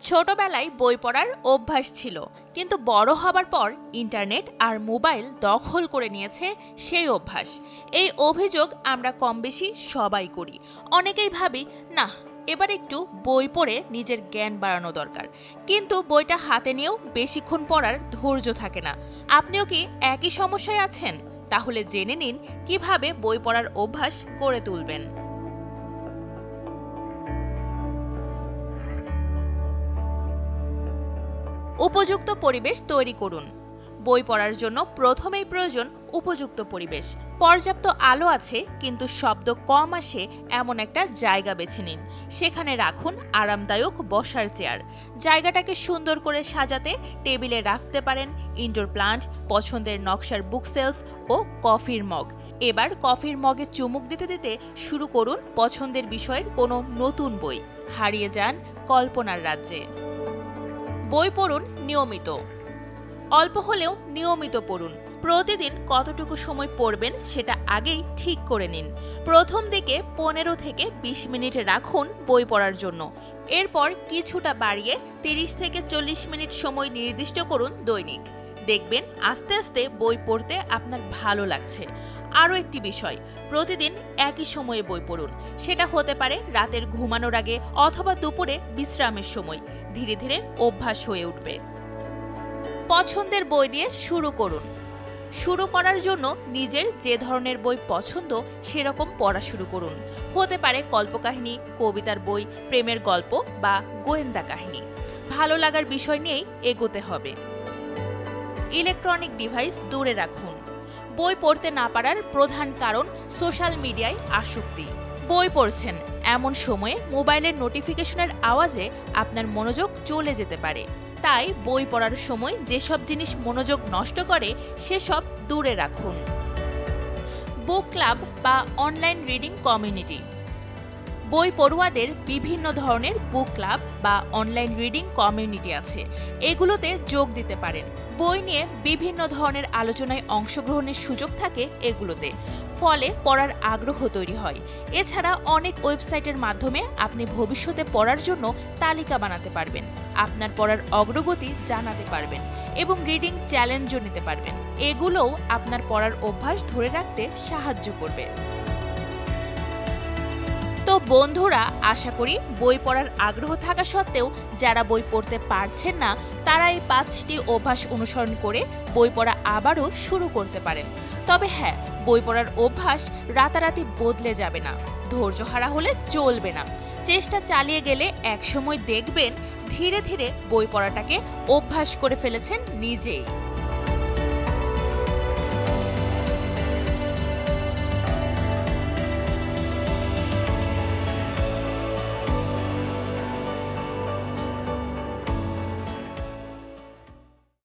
ছোটবেলায় বই পড়ার অভ্যাস ছিল, কিন্তু বড় হবার পর ইন্টারনেট আর মোবাইল দখল করে নিয়েছে সেই অভ্যাস। এই অভিযোগ আমরা কম বেশি সবাই করি। অনেকেই ভাবি, না, এবার একটু বই পড়ে নিজের জ্ঞান বাড়ানো দরকার, কিন্তু বইটা হাতে নিয়েও বেশিক্ষণ পড়ার ধৈর্য থাকে না। আপনিও কি একই সমস্যায় আছেন? তাহলে জেনে নিন কিভাবে বই পড়ার অভ্যাস গড়ে তুলবেন। উপযুক্ত পরিবেশ তৈরি করুন। বই পড়ার জন্য প্রথমেই প্রয়োজন উপযুক্ত পরিবেশ। পর্যাপ্ত আলো আছে কিন্তু শব্দ কম আসে এমন একটা জায়গা বেছে নিন। সেখানে রাখুন আরামদায়ক বসার চেয়ার। জায়গাটাকে সুন্দর করে সাজাতে টেবিলে রাখতে পারেন ইনডোর প্লান্ট, পছন্দের নকশার বুকশেলফ ও কফির মগ। এবার কফির মগে চুমুক দিতে দিতে শুরু করুন পছন্দের বিষয়ের কোনো নতুন বই। হারিয়ে যান কল্পনার রাজ্যে। বই পড়ুন নিয়মিত। অল্প হলেও নিয়মিত পড়ুন। প্রতিদিন কতটুকু সময় পড়বেন সেটা আগেই ঠিক করে নিন। প্রথম দিকে 15 থেকে 20 মিনিট রাখুন বই পড়ার জন্য। এরপর কিছুটা বাড়িয়ে 30 থেকে 40 মিনিট সময় নির্দিষ্ট করুন দৈনিক। দেখবেন আস্তে আস্তে বই পড়তে আপনার ভালো লাগছে। আরও একটি বিষয়, প্রতিদিন একই সময়ে বই পড়ুন। সেটা হতে পারে রাতের ঘুমানোর আগে অথবা দুপুরে বিশ্রামের সময়। ধীরে ধীরে অভ্যাস হয়ে উঠবে। পছন্দের বই দিয়ে শুরু করুন। শুরু করার জন্য নিজের যে ধরনের বই পছন্দ সেরকম পড়া শুরু করুন। হতে পারে কল্পকাহিনী, কবিতার বই, প্রেমের গল্প বা গোয়েন্দা কাহিনী। ভালো লাগার বিষয় নিয়েই এগোতে হবে। ইলেকট্রনিক ডিভাইস দূরে রাখুন। বই পড়তে না পারার প্রধান কারণ সোশ্যাল মিডিয়ায় আসক্তি। বই পড়ছেন এমন সময়ে মোবাইলের নোটিফিকেশনের আওয়াজে আপনার মনোযোগ চলে যেতে পারে। তাই বই পড়ার সময় যেসব জিনিস মনোযোগ নষ্ট করে সেসব দূরে রাখুন। বুক ক্লাব বা অনলাইন রিডিং কমিউনিটি। বই পড়ুয়াদের বিভিন্ন ধরনের বুক ক্লাব বা অনলাইন রিডিং কমিউনিটি আছে। এগুলোতে যোগ দিতে পারেন। বই নিয়ে বিভিন্ন ধরনের আলোচনায় অংশগ্রহণের সুযোগ থাকে এগুলোতে। ফলে পড়ার আগ্রহ তৈরি হয়। এছাড়া অনেক ওয়েবসাইটের মাধ্যমে আপনি ভবিষ্যতে পড়ার জন্য তালিকা বানাতে পারবেন, আপনার পড়ার অগ্রগতি জানাতে পারবেন এবং রিডিং চ্যালেঞ্জও নিতে পারবেন। এগুলোও আপনার পড়ার অভ্যাস ধরে রাখতে সাহায্য করবে। তো বন্ধুরা, আশা করি বই পড়ার আগ্রহ থাকা সত্ত্বেও যারা বই পড়তে পারছেন না তারা এই 5টি অভ্যাস অনুসরণ করে বই পড়া আবারও শুরু করতে পারেন। তবে হ্যাঁ, বই পড়ার অভ্যাস রাতারাতি বদলে যাবে না। ধৈর্য হারা হলে চলবে না। চেষ্টা চালিয়ে গেলে একসময় দেখবেন ধীরে ধীরে বই পড়াটাকে অভ্যাস করে ফেলেছেন নিজেই।